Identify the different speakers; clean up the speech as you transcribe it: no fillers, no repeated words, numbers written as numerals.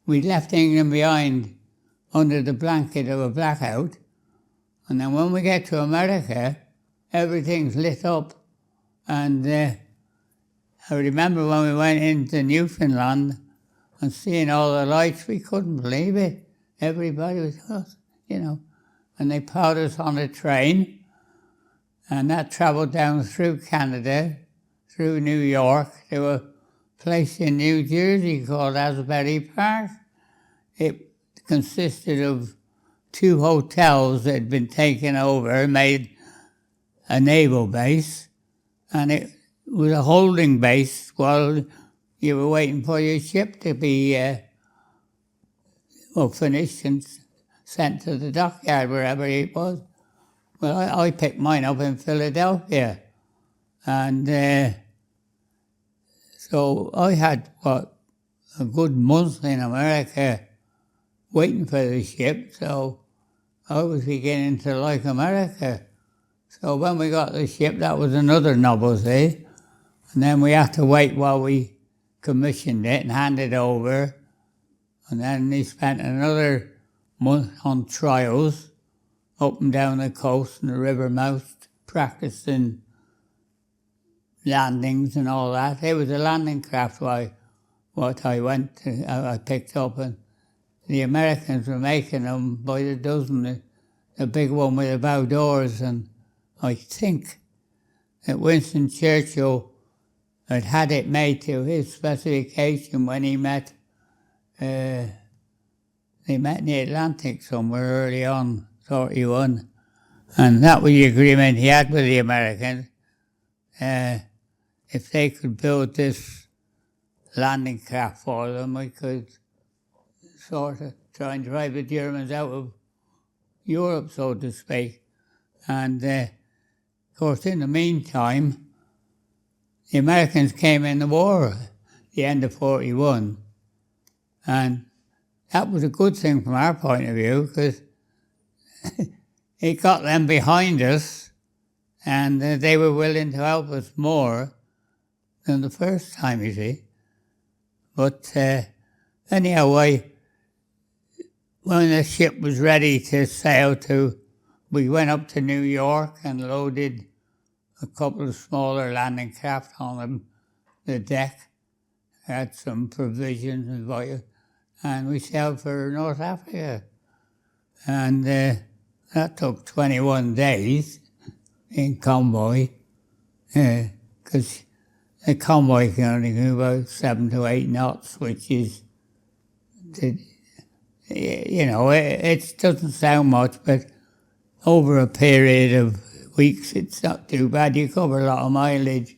Speaker 1: we'd left England behind under the blanket of a blackout, and then when we get to America, everything's lit up. And I remember when we went into Newfoundland and seeing all the lights, we couldn't believe it. Everybody was, and they put us on a train, and that travelled down through Canada, through New York, to a place in New Jersey called Asbury Park. It consisted of 2 hotels that had been taken over, made a naval base, and it was a holding base while you were waiting for your ship to be finished and sent to the dockyard, wherever it was. Well, I picked mine up in Philadelphia, and so I had, a good month in America waiting for the ship, so I was beginning to like America. So when we got the ship, that was another novelty, and then we had to wait while we commissioned it and handed it over, and then we spent another month on trials up and down the coast and the river mouth, practicing landings and all that. It was a landing craft what I picked up, and the Americans were making them by the dozen, the big one with the bow doors, and I think that Winston Churchill had it made to his specification when they met in the Atlantic somewhere early on, 41, and that was the agreement he had with the Americans. If they could build this landing craft for them, we could sort of try and drive the Germans out of Europe, so to speak. And of course, in the meantime, the Americans came in the war at the end of 41, and that was a good thing from our point of view, because it got them behind us, and they were willing to help us more than the first time, you see. But anyhow, when the ship was ready to sail we went up to New York and loaded a couple of smaller landing craft on the deck, had some provisions and volume, and we sailed for North Africa. And that took 21 days in convoy, because the convoy can only go about 7 to 8 knots, which is, it doesn't sound much, but over a period of weeks, it's not too bad. You cover a lot of mileage.